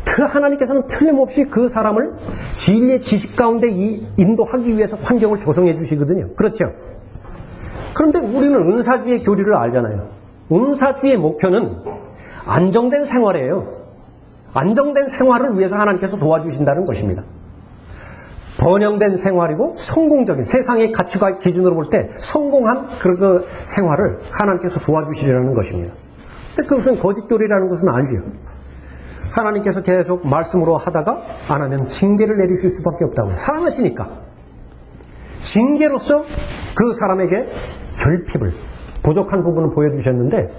하나님께서는 틀림없이 그 사람을 진리의 지식 가운데 인도하기 위해서 환경을 조성해 주시거든요. 그렇죠? 그런데 우리는 은사지의 교리를 알잖아요. 은사지의 목표는 안정된 생활이에요. 안정된 생활을 위해서 하나님께서 도와주신다는 것입니다. 번영된 생활이고 성공적인 세상의 가치과 기준으로 볼 때 성공한 그 생활을 하나님께서 도와주시려는 것입니다. 근데 그것은 거짓교리라는 것은 알죠. 하나님께서 계속 말씀으로 하다가 안 하면 징계를 내리실 수밖에 없다고요. 사랑하시니까. 징계로서 그 사람에게 결핍을, 부족한 부분을 보여주셨는데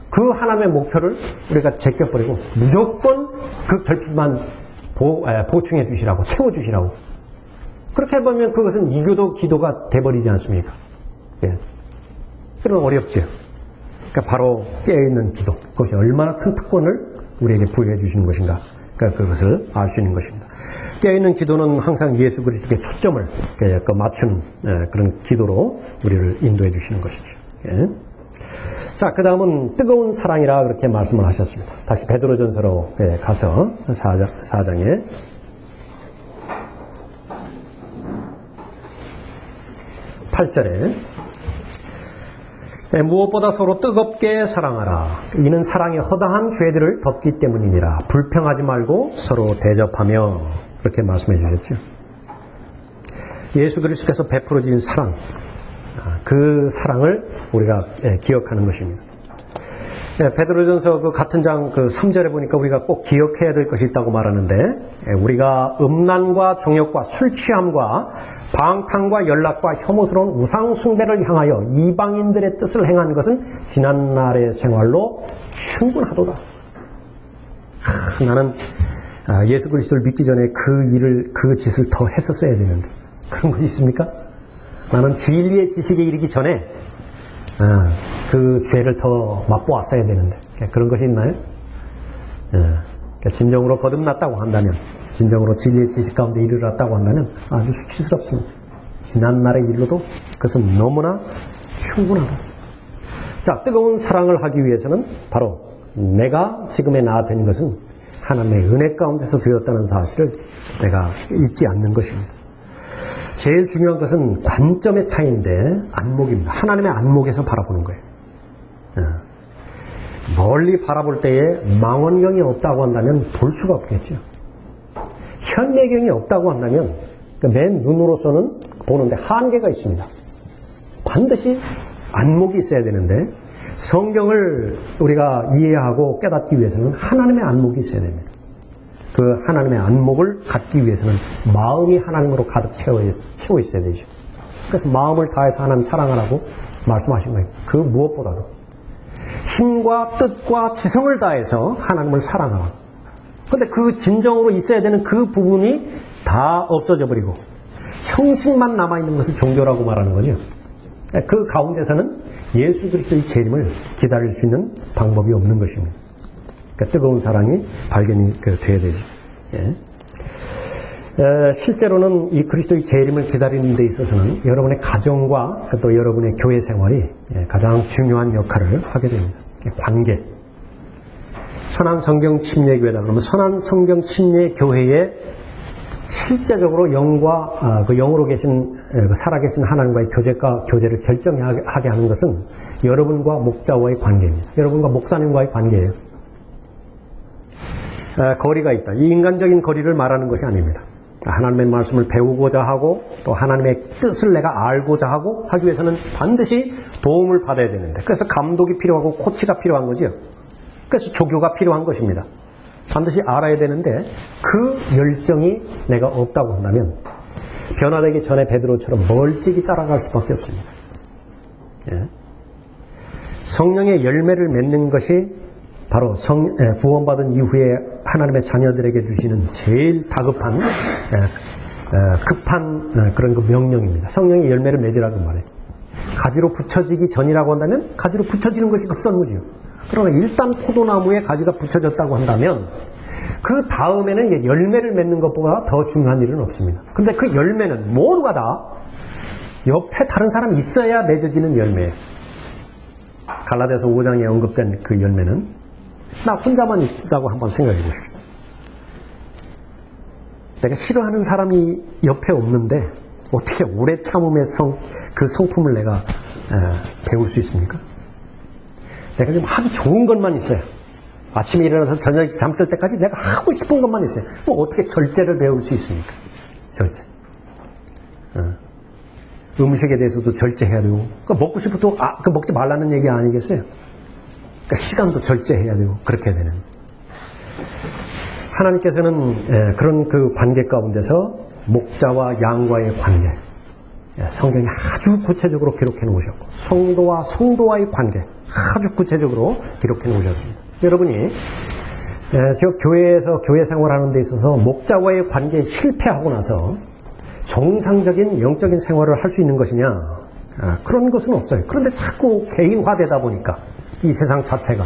그 하나님의 목표를 우리가 제껴버리고 무조건 그 결핍만 보충해 주시라고, 채워주시라고. 그렇게 해보면 그것은 이교도 기도가 돼버리지 않습니까? 예. 그러면 어렵죠. 그러니까 바로 깨어있는 기도. 그것이 얼마나 큰 특권을 우리에게 부여해 주시는 것인가. 그러니까 그것을 알 수 있는 것입니다. 깨어있는 기도는 항상 예수 그리스도께 초점을 맞춘 그런 기도로 우리를 인도해 주시는 것이죠. 예. 자, 그 다음은 뜨거운 사랑이라 그렇게 말씀을 하셨습니다. 다시 베드로전서로 가서 4장에 8절에 무엇보다 서로 뜨겁게 사랑하라. 이는 사랑의 허다한 죄들을 덮기 때문이니라. 불평하지 말고 서로 대접하며 그렇게 말씀해 주셨죠. 예수 그리스도께서 베풀어 주신 사랑, 그 사랑을 우리가 기억하는 것입니다. 베드로전서 그 같은 장 그 3절에 보니까 우리가 꼭 기억해야 될 것이 있다고 말하는데, 우리가 음란과 정욕과 술 취함과 방탕과 연락과 혐오스러운 우상 숭배를 향하여 이방인들의 뜻을 행한 것은 지난날의 생활로 충분하도다. 나는 예수 그리스도를 믿기 전에 그 짓을 더 했었어야 되는데 그런 것이 있습니까? 나는 진리의 지식에 이르기 전에 그 죄를 더 맛보았어야 되는데 그런 것이 있나요? 진정으로 거듭났다고 한다면, 진정으로 진리의 지식 가운데 이르렀다고 한다면 아주 수치스럽습니다. 지난날의 일로도 그것은 너무나 충분하다. 자, 뜨거운 사랑을 하기 위해서는 바로 내가 지금의 나 된 것은 하나님의 은혜 가운데서 되었다는 사실을 내가 잊지 않는 것입니다. 제일 중요한 것은 관점의 차이인데 안목입니다. 하나님의 안목에서 바라보는 거예요. 멀리 바라볼 때에 망원경이 없다고 한다면 볼 수가 없겠죠. 현내경이 없다고 한다면 맨 눈으로서는 보는데 한계가 있습니다. 반드시 안목이 있어야 되는데 성경을 우리가 이해하고 깨닫기 위해서는 하나님의 안목이 있어야 됩니다. 그 하나님의 안목을 갖기 위해서는 마음이 하나님으로 가득 채워 있어야 되죠. 그래서 마음을 다해서 하나님 사랑하라고 말씀하신 거예요. 그 무엇보다도 힘과 뜻과 지성을 다해서 하나님을 사랑하라. 근데 그 진정으로 있어야 되는 그 부분이 다 없어져 버리고 형식만 남아있는 것을 종교라고 말하는 거죠. 그 가운데서는 예수 그리스도의 재림을 기다릴 수 있는 방법이 없는 것입니다. 그러니까 뜨거운 사랑이 발견이 돼야 되죠. 예. 실제로는 이 그리스도의 재림을 기다리는 데 있어서는 여러분의 가정과 또 여러분의 교회 생활이 가장 중요한 역할을 하게 됩니다. 관계. 선한 성경 침례교회다 그러면 선한 성경 침례교회에 실제적으로 영과 그 영으로 계신 살아계신 하나님과의 교제를 결정하게 하는 것은 여러분과 목자와의 관계입니다. 여러분과 목사님과의 관계예요. 거리가 있다. 이 인간적인 거리를 말하는 것이 아닙니다. 하나님의 말씀을 배우고자 하고 또 하나님의 뜻을 내가 알고자 하고 하기 위해서는 반드시 도움을 받아야 되는데 그래서 감독이 필요하고 코치가 필요한 거죠. 그래서 조교가 필요한 것입니다. 반드시 알아야 되는데 그 열정이 내가 없다고 한다면 변화되기 전에 베드로처럼 멀찍이 따라갈 수밖에 없습니다. 예. 성령의 열매를 맺는 것이 바로 구원받은 이후에 하나님의 자녀들에게 주시는 제일 다급한 급한 그런 그 명령입니다. 성령의 열매를 맺으라고 말해요. 가지로 붙여지기 전이라고 한다면 가지로 붙여지는 것이 급선무지요. 그러나 일단 포도나무에 가지가 붙여졌다고 한다면 그 다음에는 열매를 맺는 것보다 더 중요한 일은 없습니다. 그런데 그 열매는 모두가 다 옆에 다른 사람이 있어야 맺어지는 열매예요. 갈라디아서 5장에 언급된 그 열매는 나 혼자만 있다고 한번 생각해 보십시오. 내가 싫어하는 사람이 옆에 없는데 어떻게 오래 참음의 그 성품을 내가 배울 수 있습니까? 내가 좀 하기 좋은 것만 있어요. 아침에 일어나서 저녁에 잠들 때까지 내가 하고 싶은 것만 있어요. 뭐 어떻게 절제를 배울 수 있습니까? 절제. 음식에 대해서도 절제해야 되고, 먹고 싶어도 먹지 말라는 얘기 아니겠어요? 그러니까 시간도 절제해야 되고 그렇게 되는. 하나님께서는 그런 그 관계 가운데서 목자와 양과의 관계, 성경이 아주 구체적으로 기록해 놓으셨고 성도와 성도와의 관계 아주 구체적으로 기록해 놓으셨습니다. 여러분이 저 교회에서 교회 생활하는 데 있어서 목자와의 관계에 실패하고 나서 정상적인 영적인 생활을 할 수 있는 것이냐? 그런 것은 없어요. 그런데 자꾸 개인화되다 보니까 이 세상 자체가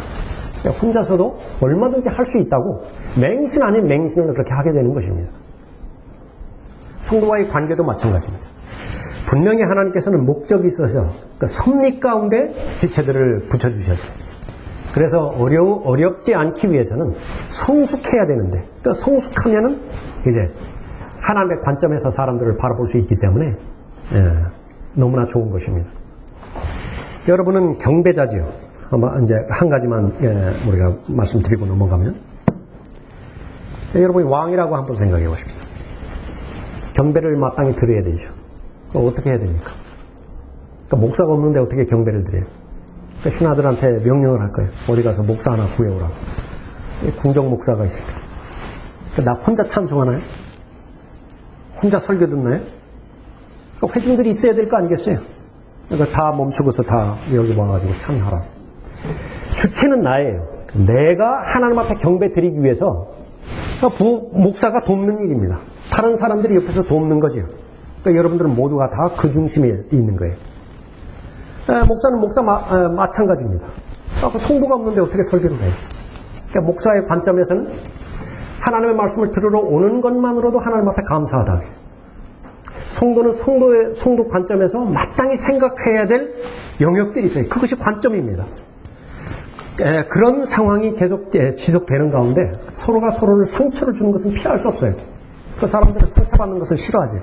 혼자서도 얼마든지 할 수 있다고 맹신 아닌 맹신을 그렇게 하게 되는 것입니다. 성도와의 관계도 마찬가지입니다. 분명히 하나님께서는 목적이 있어서 그 섭리 가운데 지체들을 붙여주셨어요. 그래서 어렵지 않기 위해서는 성숙해야 되는데 그 성숙하면은 이제 하나님의 관점에서 사람들을 바라볼 수 있기 때문에 너무나 좋은 것입니다. 여러분은 경배자지요. 아마 이제 한 가지만 우리가 말씀드리고 넘어가면 여러분이 왕이라고 한번 생각해 보십시오. 경배를 마땅히 드려야 되죠. 어떻게 해야 됩니까? 그러니까 목사가 없는데 어떻게 경배를 드려요? 그러니까 신하들한테 명령을 할 거예요. 어디 가서 목사 하나 구해오라고. 궁정 목사가 있습니다. 나 혼자 찬송하나요? 혼자 설교 듣나요? 그러니까 회중들이 있어야 될 거 아니겠어요? 그러니까 다 멈추고서 다 여기 와가지고 참여하라. 주체는 나예요. 내가 하나님 앞에 경배 드리기 위해서 목사가 돕는 일입니다. 다른 사람들이 옆에서 돕는 거죠. 그러니까 여러분들은 모두가 다 그 중심에 있는 거예요. 목사는 마찬가지입니다. 성도가 없는데 어떻게 설교를 해요? 그러니까 목사의 관점에서는 하나님의 말씀을 들으러 오는 것만으로도 하나님 앞에 감사하다. 성도는 성도 관점에서 마땅히 생각해야 될 영역들이 있어요. 그것이 관점입니다. 그런 상황이 계속 지속되는 가운데 서로가 서로를 상처를 주는 것은 피할 수 없어요. 그 사람들은 상처받는 것을 싫어하지.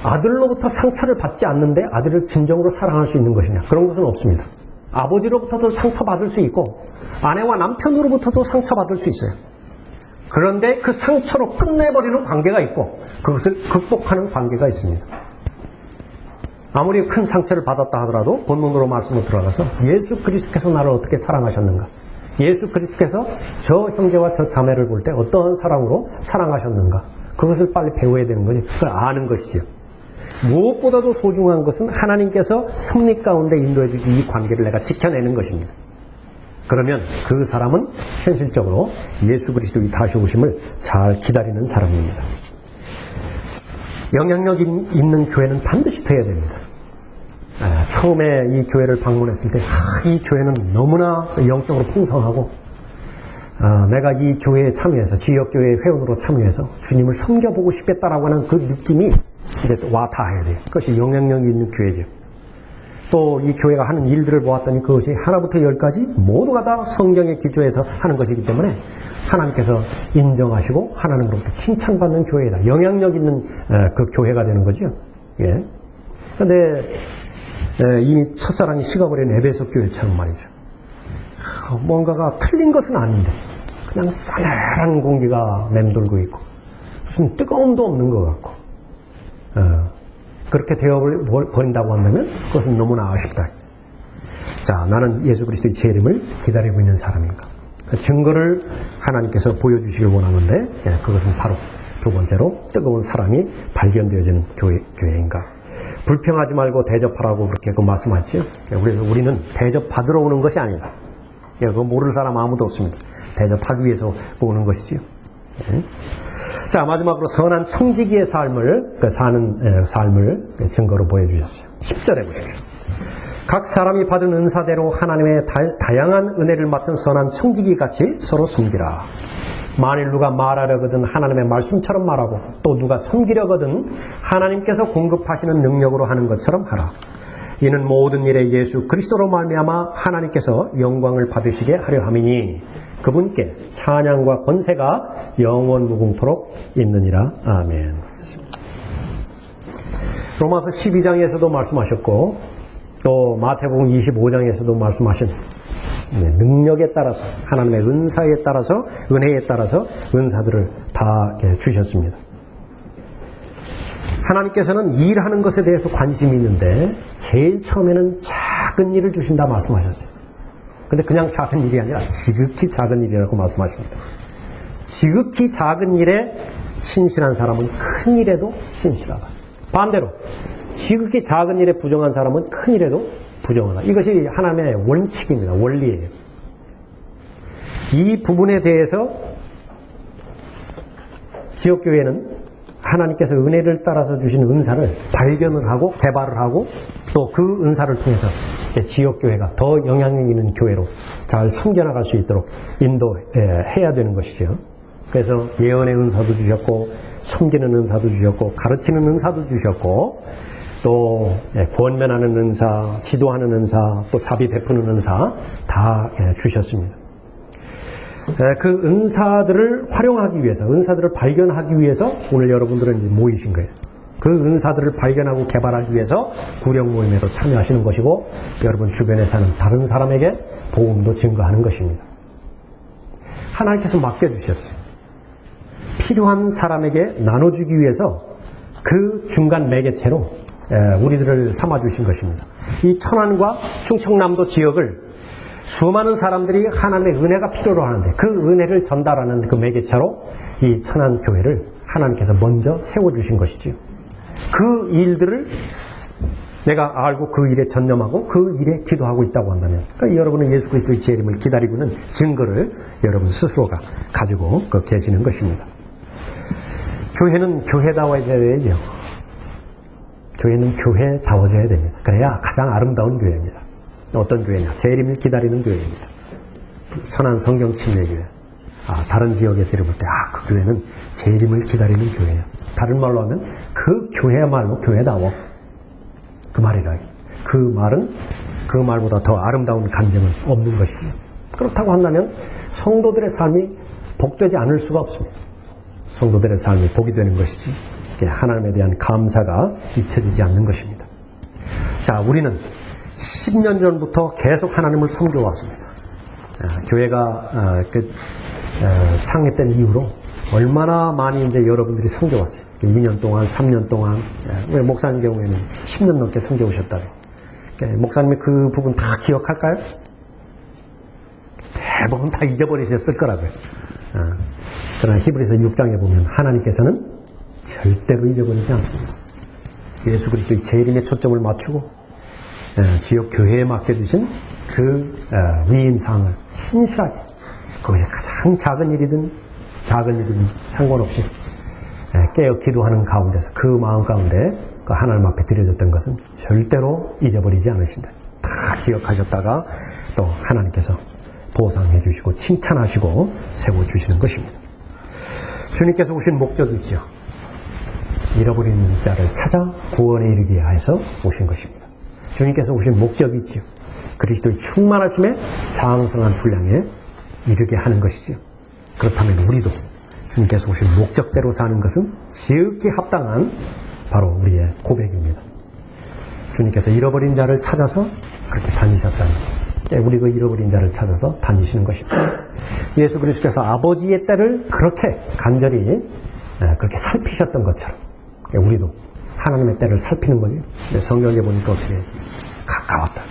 아들로부터 상처를 받지 않는데 아들을 진정으로 사랑할 수 있는 것이냐? 그런 것은 없습니다. 아버지로부터도 상처받을 수 있고 아내와 남편으로부터도 상처받을 수 있어요. 그런데 그 상처로 끝내버리는 관계가 있고 그것을 극복하는 관계가 있습니다. 아무리 큰 상처를 받았다 하더라도 본문으로 말씀으로 들어가서 예수 그리스도께서 나를 어떻게 사랑하셨는가? 예수 그리스도께서 저 형제와 저 자매를 볼 때 어떠한 사랑으로 사랑하셨는가? 그것을 빨리 배워야 되는 거지. 그걸 아는 것이죠. 무엇보다도 소중한 것은 하나님께서 섭리 가운데 인도해 주신 이 관계를 내가 지켜내는 것입니다. 그러면 그 사람은 현실적으로 예수 그리스도의 다시 오심을 잘 기다리는 사람입니다. 영향력 있는 교회는 반드시 돼야 됩니다. 처음에 이 교회를 방문했을 때 이 교회는 너무나 영적으로 풍성하고 내가 이 교회에 참여해서 지역교회 회원으로 참여해서 주님을 섬겨보고 싶겠다라고 하는 그 느낌이 이제 와 닿아야 돼요. 그것이 영향력 있는 교회죠. 또 이 교회가 하는 일들을 보았더니 그것이 하나부터 열까지 모두가 다 성경에 기초해서 하는 것이기 때문에 하나님께서 인정하시고 하나님으로부터 칭찬받는 교회이다. 영향력 있는 그 교회가 되는 거죠. 예. 그런데 이미 첫사랑이 식어버린 에베소 교회처럼 말이죠. 뭔가가 틀린 것은 아닌데 그냥 싸늘한 공기가 맴돌고 있고 무슨 뜨거움도 없는 것 같고 그렇게 되어버린다고 한다면 그것은 너무나 아쉽다. 자, 나는 예수 그리스도의 재림을 기다리고 있는 사람인가? 그 증거를 하나님께서 보여주시길 원하는데 그것은 바로 두 번째로 뜨거운 사랑이 발견되어지는 교회인가? 불평하지 말고 대접하라고 그렇게 말씀하셨죠. 그래서 우리는 대접받으러 오는 것이 아니다. 그거 모르는 사람 아무도 없습니다. 대접하기 위해서 오는 것이지요. 자, 마지막으로 선한 청지기의 삶을 사는 삶을 증거로 보여주셨어요. 10절에 보십시오. 각 사람이 받은 은사대로 하나님의 다양한 은혜를 맡은 선한 청지기 같이 서로 섬기라. 만일 누가 말하려거든 하나님의 말씀처럼 말하고 또 누가 섬기려거든 하나님께서 공급하시는 능력으로 하는 것처럼 하라. 이는 모든 일에 예수 그리스도로 말미암아 하나님께서 영광을 받으시게 하려 함이니 그분께 찬양과 권세가 영원 무궁토록 있느니라. 아멘. 로마서 12장에서도 말씀하셨고 또 마태복음 25장에서도 말씀하신 능력에 따라서 하나님의 은사에 따라서 은혜에 따라서 은사들을 다 주셨습니다. 하나님께서는 일하는 것에 대해서 관심이 있는데 제일 처음에는 작은 일을 주신다 말씀하셨어요. 근데 그냥 작은 일이 아니라 지극히 작은 일이라고 말씀하십니다. 지극히 작은 일에 신실한 사람은 큰 일에도 신실하다. 반대로 지극히 작은 일에 부정한 사람은 큰 일에도 부정하다. 이것이 하나님의 원칙입니다. 원리예요. 이 부분에 대해서 지역교회는 하나님께서 은혜를 따라서 주신 은사를 발견을 하고 개발을 하고 또 그 은사를 통해서 지역교회가 더 영향력 있는 교회로 잘 섬겨나갈 수 있도록 인도해야 되는 것이죠. 그래서 예언의 은사도 주셨고 섬기는 은사도 주셨고 가르치는 은사도 주셨고 또 권면하는 은사, 지도하는 은사, 또 자비 베푸는 은사 다 주셨습니다. 그 은사들을 활용하기 위해서, 은사들을 발견하기 위해서 오늘 여러분들은 모이신 거예요. 그 은사들을 발견하고 개발하기 위해서 구령 모임에도 참여하시는 것이고 여러분 주변에 사는 다른 사람에게 복음도 증거하는 것입니다. 하나님께서 맡겨주셨어요. 필요한 사람에게 나눠주기 위해서 그 중간 매개체로 우리들을 삼아주신 것입니다. 이 천안과 충청남도 지역을 수많은 사람들이 하나님의 은혜가 필요로 하는데 그 은혜를 전달하는 그 매개체로 이 천안교회를 하나님께서 먼저 세워주신 것이지요. 그 일들을 내가 알고 그 일에 전념하고 그 일에 기도하고 있다고 한다면 그러니까 여러분은 예수 그리스도의 재림을 기다리고 있는 증거를 여러분 스스로가 가지고 계시는 것입니다. 교회는 교회다워야 되죠. 교회는 교회다워져야 됩니다. 그래야 가장 아름다운 교회입니다. 어떤 교회냐? 재림을 기다리는 교회입니다. 천안 성경 침례교회. 다른 지역에서 이럴 때 그 교회는 재림을 기다리는 교회예요. 다른 말로 하면 그 교회야말로 교회다워. 그 말이라. 그 말은 그 말보다 더 아름다운 감정은 없는 것이죠. 그렇다고 한다면 성도들의 삶이 복되지 않을 수가 없습니다. 성도들의 삶이 복이 되는 것이지 하나님에 대한 감사가 잊혀지지 않는 것입니다. 자, 우리는 10년 전부터 계속 하나님을 섬겨왔습니다. 교회가 창립된 이후로 얼마나 많이 이제 여러분들이 섬겨왔어요. 2년 동안, 3년 동안, 목사님 경우에는 10년 넘게 섬겨오셨다고. 목사님이 그 부분 다 기억할까요? 대부분 다 잊어버리셨을 거라고요. 그러나 히브리서 6장에 보면 하나님께서는 절대로 잊어버리지 않습니다. 예수 그리스도의 재림에 초점을 맞추고 지역 교회에 맡겨주신 그 위임상을 신실하게, 그것이 가장 작은 일이든 상관없이 깨어 기도하는 가운데서 그 마음 가운데 그 하나님 앞에 드려졌던 것은 절대로 잊어버리지 않으신다. 다 기억하셨다가 또 하나님께서 보상해 주시고 칭찬하시고 세워주시는 것입니다. 주님께서 오신 목적이 있죠. 잃어버린 자를 찾아 구원에 이르게 하여서 오신 것입니다. 주님께서 오신 목적이 있죠. 그리스도의 충만하심에 장성한 분량에 이르게 하는 것이죠. 그렇다면 우리도 주님께서 오신 목적대로 사는 것은 지극히 합당한 바로 우리의 고백입니다. 주님께서 잃어버린 자를 찾아서 그렇게 다니셨다는 것. 우리 그 잃어버린 자를 찾아서 다니시는 것입니다. 예수 그리스도께서 아버지의 때를 그렇게 간절히 그렇게 살피셨던 것처럼 우리도 하나님의 때를 살피는 거죠. 성경에 보니까 어떻게 가까웠다.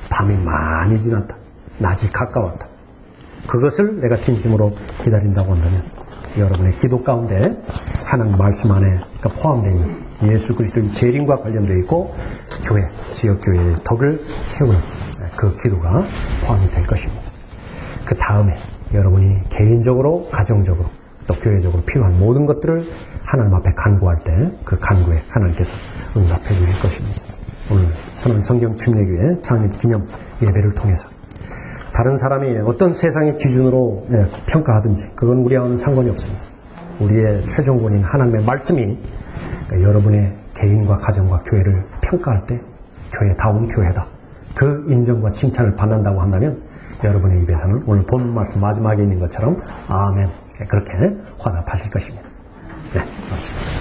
밤이 많이 지났다. 낮이 가까웠다. 그것을 내가 진심으로 기다린다고 한다면 여러분의 기도 가운데 하나님 말씀 안에 포함되어 있는 예수 그리스도의 재림과 관련되어 있고 교회, 지역교회의 덕을 세우는 그 기도가 포함이 될 것입니다. 그 다음에 여러분이 개인적으로, 가정적으로, 또 교회적으로 필요한 모든 것들을 하나님 앞에 간구할 때 그 간구에 하나님께서 응답해 주실 것입니다. 오늘 선한 성경 침례교회 창립 기념 예배를 통해서 다른 사람이 어떤 세상의 기준으로 평가하든지 그건 우리와는 상관이 없습니다. 우리의 최종본인 하나님의 말씀이 여러분의 개인과 가정과 교회를 평가할 때 교회다운 교회다. 그 인정과 칭찬을 받는다고 한다면 여러분의 입에서는 오늘 본 말씀 마지막에 있는 것처럼 아멘 그렇게 화답하실 것입니다. 네, 맞습니다.